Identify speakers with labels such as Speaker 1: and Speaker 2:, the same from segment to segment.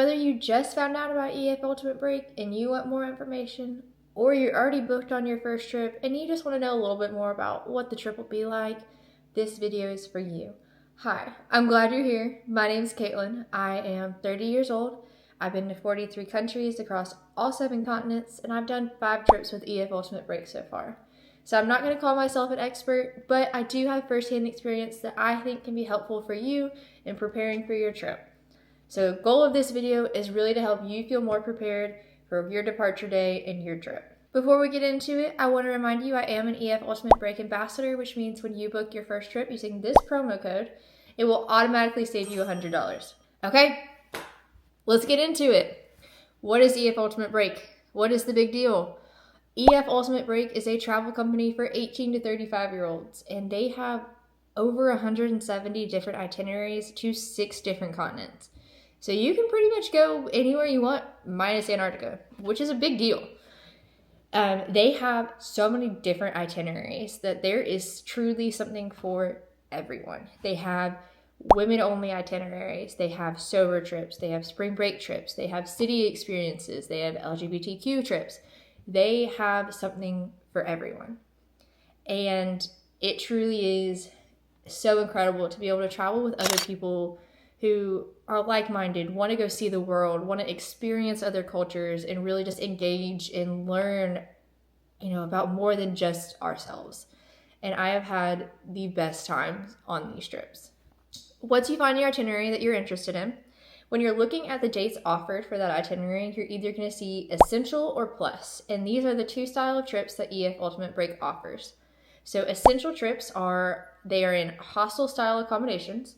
Speaker 1: Whether you just found out about EF Ultimate Break and you want more information, or you're already booked on your first trip and you just want to know a little bit more about what the trip will be like, this video is for you. Hi, I'm glad you're here. My name is Caitlin. I am 30 years old. I've been to 43 countries across all 7 continents, and I've done 5 trips with EF Ultimate Break so far. So I'm not going to call myself an expert, but I do have firsthand experience that I think can be helpful for you in preparing for your trip. So the goal of this video is really to help you feel more prepared for your departure day and your trip. Before we get into it, I want to remind you I am an EF Ultimate Break ambassador, which means when you book your first trip using this promo code, it will automatically save you $100. Okay, let's get into it. What is EF Ultimate Break? What is the big deal? EF Ultimate Break is a travel company for 18 to 35-year-olds, and they have over 170 different itineraries to 6 different continents. So you can pretty much go anywhere you want, minus Antarctica, which is a big deal. They have so many different itineraries that there is truly something for everyone. They have women-only itineraries, they have sober trips, they have spring break trips, they have city experiences, they have LGBTQ trips. They have something for everyone. And it truly is so incredible to be able to travel with other people who are like-minded, want to go see the world, want to experience other cultures, and really just engage and learn, about more than just ourselves. And I have had the best times on these trips. Once you find your itinerary that you're interested in, when you're looking at the dates offered for that itinerary, you're either going to see Essential or Plus, and these are the 2 style of trips that EF Ultimate Break offers. So Essential trips are in hostel style accommodations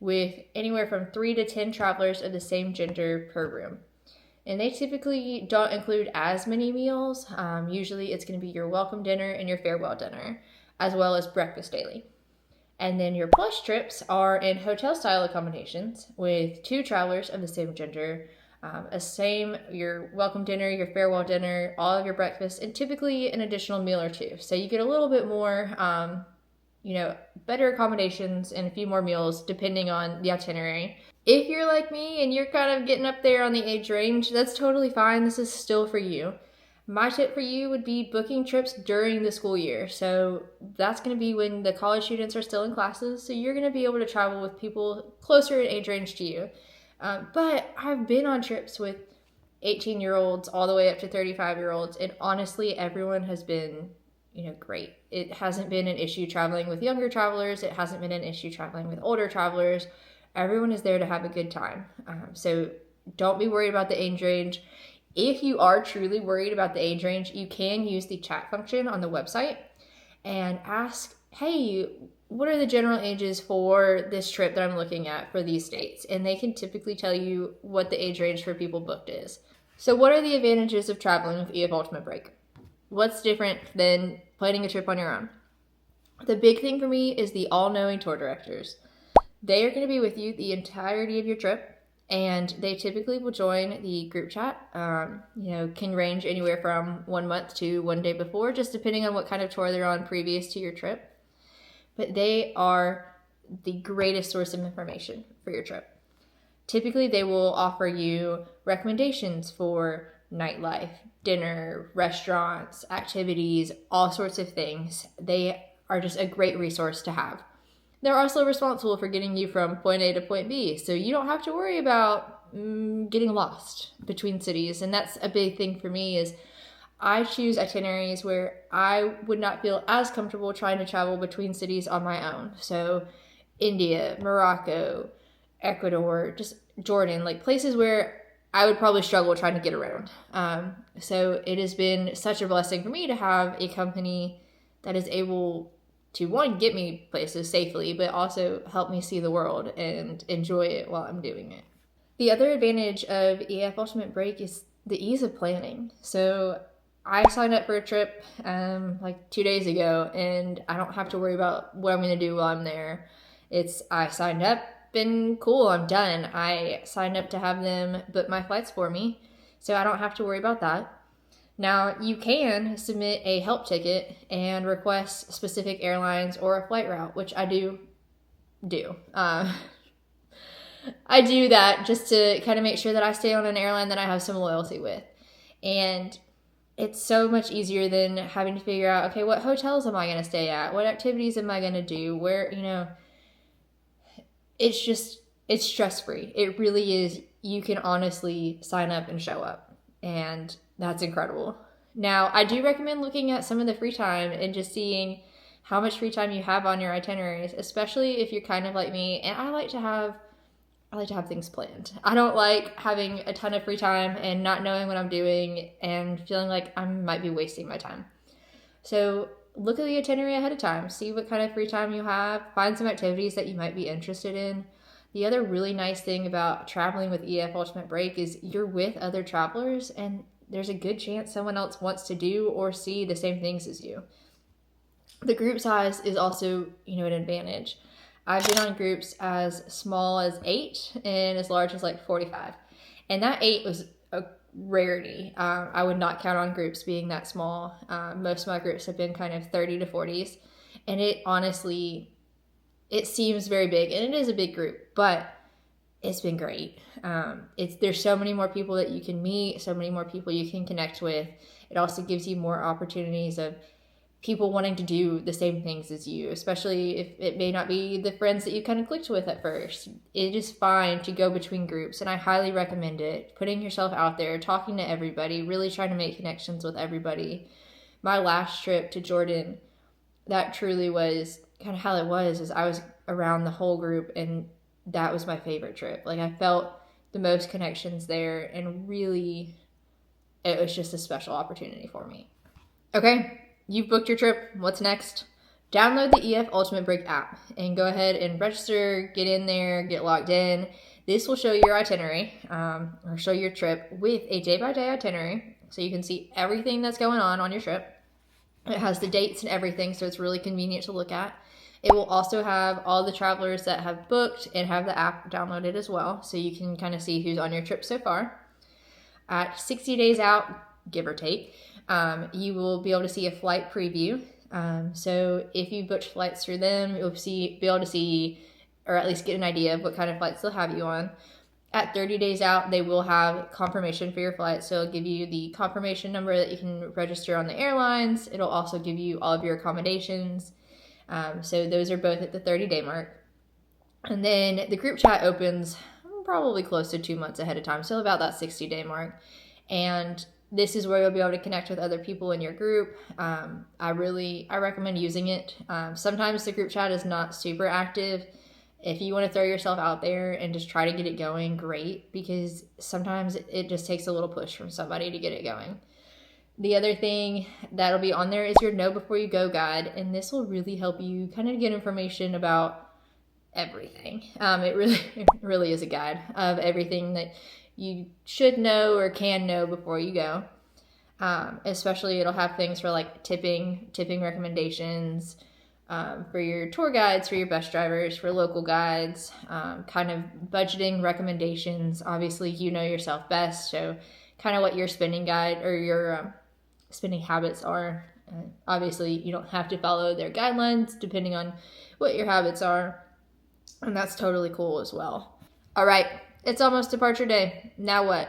Speaker 1: with anywhere from 3 to 10 travelers of the same gender per room. And they typically don't include as many meals. Usually it's going to be your welcome dinner and your farewell dinner, as well as breakfast daily. And then your Plus trips are in hotel style accommodations with 2 travelers of the same gender, your welcome dinner, your farewell dinner, all of your breakfast, and typically an additional meal or 2. So you get a little bit more, better accommodations and a few more meals depending on the itinerary. If you're like me and you're kind of getting up there on the age range, that's totally fine. This is still for you. My tip for you would be booking trips during the school year. So that's going to be when the college students are still in classes. So you're going to be able to travel with people closer in age range to you. But I've been on trips with 18-year-olds all the way up to 35-year-olds. And honestly, everyone has been, great. It hasn't been an issue traveling with younger travelers. It hasn't been an issue traveling with older travelers. Everyone is there to have a good time. So don't be worried about the age range. If you are truly worried about the age range, you can use the chat function on the website and ask, hey, what are the general ages for this trip that I'm looking at for these dates? And they can typically tell you what the age range for people booked is. So what are the advantages of traveling with EF Ultimate Break? What's different than planning a trip on your own? The big thing for me is the all-knowing tour directors. They are going to be with you the entirety of your trip, and they typically will join the group chat. Can range anywhere from 1 month to 1 day before, just depending on what kind of tour they're on previous to your trip. But they are the greatest source of information for your trip. Typically, they will offer you recommendations for nightlife, dinner, restaurants, activities, all sorts of things. They are just a great resource to have. They're also responsible for getting you from point A to point B, so you don't have to worry about getting lost between cities. And that's a big thing for me is I choose itineraries where I would not feel as comfortable trying to travel between cities on my own. So India, Morocco, Ecuador, just Jordan, like places where I would probably struggle trying to get around. So it has been such a blessing for me to have a company that is able to, one, get me places safely, but also help me see the world and enjoy it while I'm doing it. The other advantage of EF Ultimate Break is the ease of planning. So I signed up for a trip 2 days ago, and I don't have to worry about what I'm going to do while I'm there. I signed up, been cool, I'm done. I signed up to have them book my flights for me, so I don't have to worry about that. Now, you can submit a help ticket and request specific airlines or a flight route, which I do. I do that just to kind of make sure that I stay on an airline that I have some loyalty with. And it's so much easier than having to figure out, okay, what hotels am I going to stay at? What activities am I going to do? Where, it's stress-free. It really is. You can honestly sign up and show up. And that's incredible. Now, I do recommend looking at some of the free time and just seeing how much free time you have on your itineraries, especially if you're kind of like me. And I like to have things planned. I don't like having a ton of free time and not knowing what I'm doing and feeling like I might be wasting my time. So look at the itinerary ahead of time. See what kind of free time you have. Find some activities that you might be interested in. The other really nice thing about traveling with EF Ultimate Break is you're with other travelers, and there's a good chance someone else wants to do or see the same things as you. The group size is also, an advantage. I've been on groups as small as 8 and as large as like 45. And that 8 was a rarity. I would not count on groups being that small. Most of my groups have been kind of 30 to 40s. And it honestly, it seems very big, and it is a big group, but it's been great. There's so many more people that you can meet, so many more people you can connect with. It also gives you more opportunities of people wanting to do the same things as you, especially if it may not be the friends that you kind of clicked with at first. It is fine to go between groups, and I highly recommend it. Putting yourself out there, talking to everybody, really trying to make connections with everybody. My last trip to Jordan, that truly was kind of how it was, is I was around the whole group, and that was my favorite trip. Like, I felt the most connections there, and really, it was just a special opportunity for me. Okay. You've booked your trip. What's next? Download the EF Ultimate Break app and go ahead and register, get in there, get logged in. This will show your itinerary or show your trip with a day-by-day itinerary, so you can see everything that's going on your trip. It has the dates and everything, so it's really convenient to look at. It will also have all the travelers that have booked and have the app downloaded as well, so you can kind of see who's on your trip so far. At 60 days out, give or take, you will be able to see a flight preview. So if you booked flights through them, you'll be able to see, or at least get an idea of what kind of flights they'll have you on. At 30 days out, they will have confirmation for your flight. So it'll give you the confirmation number that you can register on the airlines. It'll also give you all of your accommodations. So those are both at the 30-day mark. And then the group chat opens probably close to 2 months ahead of time, so about that 60-day mark. And this is where you'll be able to connect with other people in your group. I recommend using it. Sometimes the group chat is not super active. If you want to throw yourself out there and just try to get it going, great, because sometimes it just takes a little push from somebody to get it going. The other thing that'll be on there is your Know Before You Go guide, and this will really help you kind of get information about everything. It really is a guide of everything that you should know or can know before you go. Especially it'll have things for like tipping recommendations, for your tour guides, for your bus drivers, for local guides, kind of budgeting recommendations. Obviously, you know yourself best, so kind of what your spending guide or your spending habits are. Obviously, you don't have to follow their guidelines depending on what your habits are, and that's totally cool as well. All right, it's almost departure day. Now what?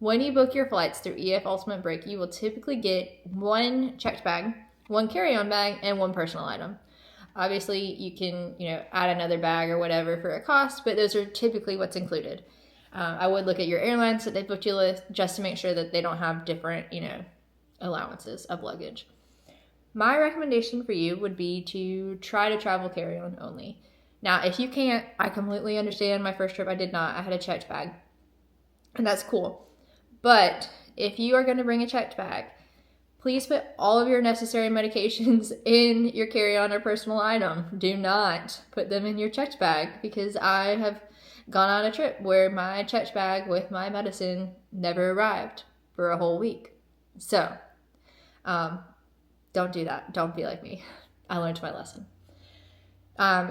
Speaker 1: When you book your flights through EF Ultimate Break, you will typically get one checked bag, one carry-on bag, and one personal item. Obviously, you can, add another bag or whatever for a cost, but those are typically what's included. I would look at your airlines that they booked you with just to make sure that they don't have different, allowances of luggage. My recommendation for you would be to try to travel carry-on only. Now, if you can't, I completely understand. My first trip, I did not. I had a checked bag, and that's cool. But if you are going to bring a checked bag, please put all of your necessary medications in your carry-on or personal item. Do not put them in your checked bag, because I have gone on a trip where my checked bag with my medicine never arrived for a whole week. So, don't do that. Don't be like me. I learned my lesson.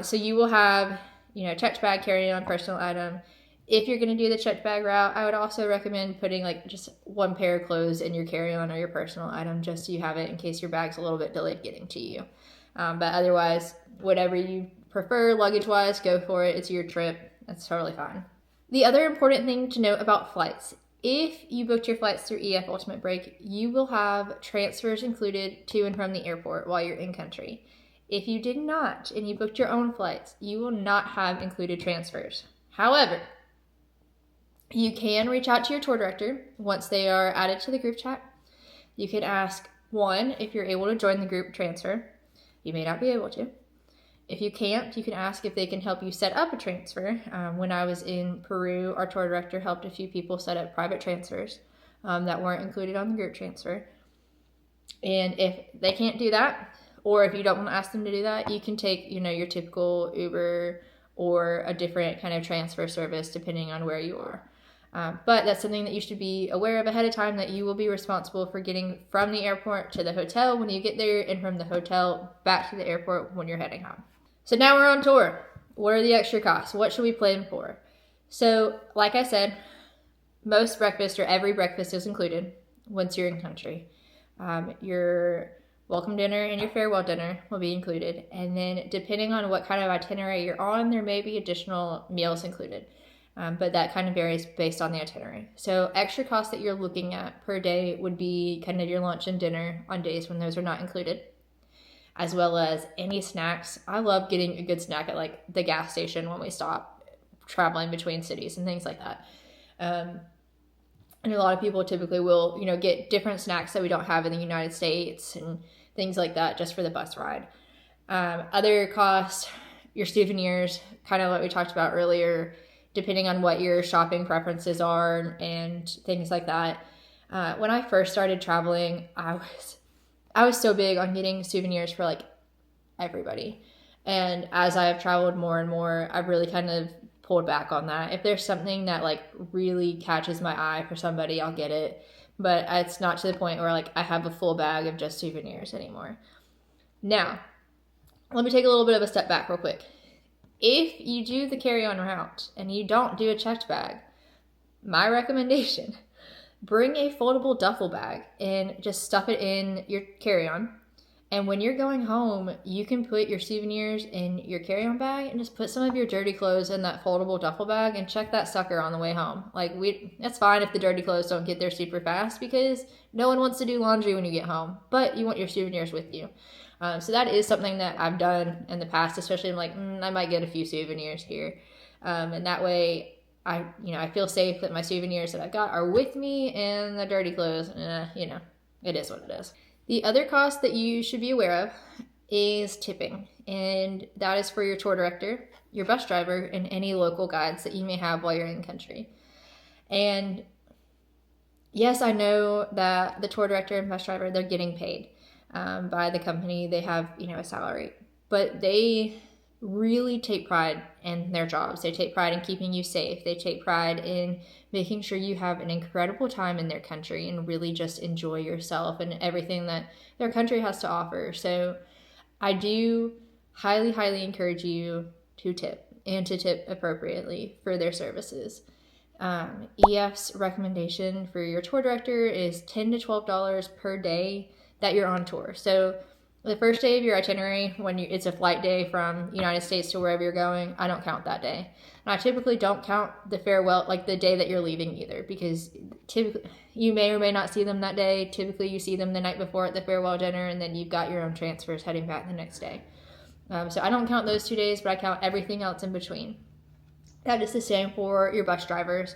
Speaker 1: So you will have, checked bag, carry-on, personal item. If you're going to do the checked bag route, I would also recommend putting just one pair of clothes in your carry-on or your personal item, just so you have it in case your bag's a little bit delayed getting to you. But otherwise, whatever you prefer luggage-wise, go for it. It's your trip. That's totally fine. The other important thing to note about flights, if you booked your flights through EF Ultimate Break, you will have transfers included to and from the airport while you're in country. If you did not and you booked your own flights, you will not have included transfers. However, you can reach out to your tour director once they are added to the group chat. You can ask, one, if you're able to join the group transfer. You may not be able to. If you can't, you can ask if they can help you set up a transfer. When I was in Peru, our tour director helped a few people set up private transfers that weren't included on the group transfer. And if they can't do that, or if you don't want to ask them to do that, you can take, your typical Uber or a different kind of transfer service depending on where you are. But that's something that you should be aware of ahead of time, that you will be responsible for getting from the airport to the hotel when you get there, and from the hotel back to the airport when you're heading home. So now we're on tour. What are the extra costs? What should we plan for? So, like I said, most breakfast or every breakfast is included once you're in country. Your welcome dinner and your farewell dinner will be included. And then depending on what kind of itinerary you're on, there may be additional meals included. But that kind of varies based on the itinerary. So extra costs that you're looking at per day would be kind of your lunch and dinner on days when those are not included, as well as any snacks. I love getting a good snack at like the gas station when we stop traveling between cities and things like that. And a lot of people typically will, get different snacks that we don't have in the United States and things like that just for the bus ride. Other costs, your souvenirs, kind of what we talked about earlier, depending on what your shopping preferences are and things like that. When I first started traveling, I was so big on getting souvenirs for like everybody. And as I have traveled more and more, I've really kind of pulled back on that. If there's something that like really catches my eye for somebody, I'll get it. But it's not to the point where like I have a full bag of just souvenirs anymore. Now, let me take a little bit of a step back real quick. If you do the carry-on route and you don't do a checked bag, my recommendation, bring a foldable duffel bag and just stuff it in your carry-on. And when you're going home, you can put your souvenirs in your carry-on bag and just put some of your dirty clothes in that foldable duffel bag and check that sucker on the way home. That's fine if the dirty clothes don't get there super fast, because no one wants to do laundry when you get home, but you want your souvenirs with you. So that is something that I've done in the past, especially I'm like, I might get a few souvenirs here. And that way I feel safe that my souvenirs that I got are with me, and the dirty clothes, it is what it is. The other cost that you should be aware of is tipping, and that is for your tour director, your bus driver, and any local guides that you may have while you're in country. And yes, I know that the tour director and bus driver, they're getting paid by the company. They have, a salary, but they really take pride in their jobs. They take pride in keeping you safe. They take pride in making sure you have an incredible time in their country and really just enjoy yourself and everything that their country has to offer. So I do highly, highly encourage you to tip, and to tip appropriately for their services. EF's recommendation for your tour director is $10 to $12 per day that you're on tour. So the first day of your itinerary, when it's a flight day from United States to wherever you're going, I don't count that day. And I typically don't count the farewell, like the day that you're leaving either, because typically you may or may not see them that day. Typically you see them the night before at the farewell dinner, and then you've got your own transfers heading back the next day. So I don't count those 2 days, but I count everything else in between. That is the same for your bus drivers,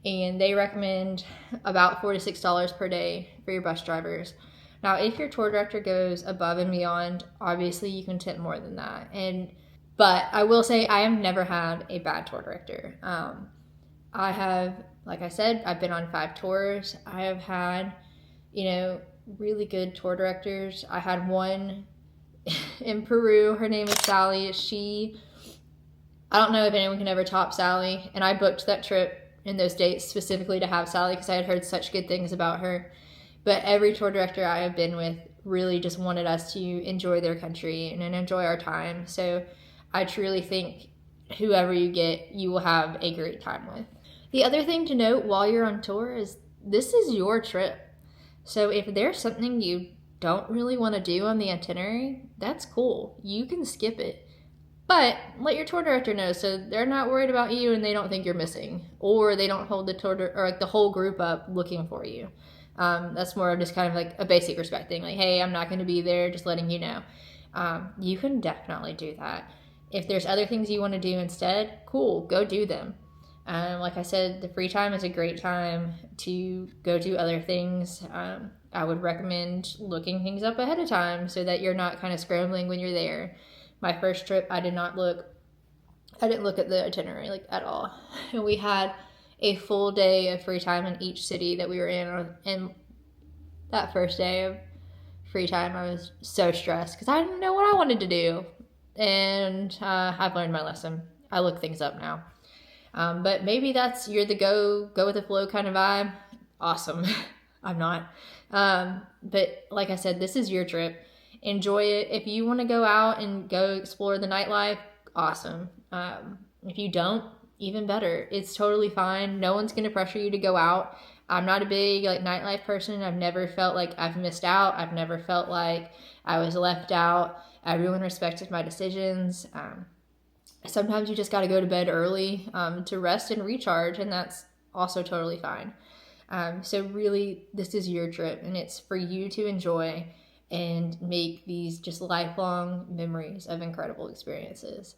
Speaker 1: and they recommend about $4 to $6 per day for your bus drivers. Now, if your tour director goes above and beyond, obviously you can tip more than that. But I will say I have never had a bad tour director. I have, like I said, I've been on 5 tours. I have had, really good tour directors. I had one in Peru. Her name is Sally. I don't know if anyone can ever top Sally. And I booked that trip in those dates specifically to have Sally because I had heard such good things about her. But every tour director I have been with really just wanted us to enjoy their country and enjoy our time. So I truly think whoever you get, you will have a great time with. The other thing to note while you're on tour is this is your trip. So if there's something you don't really want to do on the itinerary, that's cool. You can skip it. But let your tour director know so they're not worried about you and they don't think you're missing, or they don't hold the tour or like the whole group up looking for you. That's more of just kind of like a basic respect thing. Like, hey, I'm not going to be there, just letting you know. You can definitely do that. If there's other things you want to do instead, cool, go do them. Like I said, the free time is a great time to go do other things. I would recommend looking things up ahead of time so that you're not kind of scrambling when you're there. My first trip, I didn't look at the itinerary like at all. And we had a full day of free time in each city that we were in. And that first day of free time, I was so stressed because I didn't know what I wanted to do. And I've learned my lesson. I look things up now. But maybe you're the go with the flow kind of vibe. Awesome. I'm not. But like I said, this is your trip. Enjoy it. If you want to go out and go explore the nightlife, awesome. If you don't, even better. It's totally fine. No one's going to pressure you to go out. I'm not a big like nightlife person. I've never felt like I've missed out. I've never felt like I was left out. Everyone respected my decisions. Sometimes you just got to go to bed early to rest and recharge, and that's also totally fine. So really, this is your trip, and it's for you to enjoy and make these just lifelong memories of incredible experiences.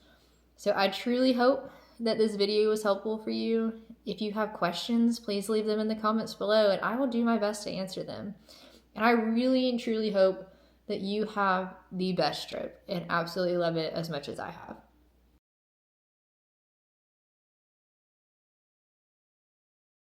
Speaker 1: So I truly hope that this video was helpful for you. If you have questions, please leave them in the comments below, and I will do my best to answer them. And I really and truly hope that you have the best trip and absolutely love it as much as I have.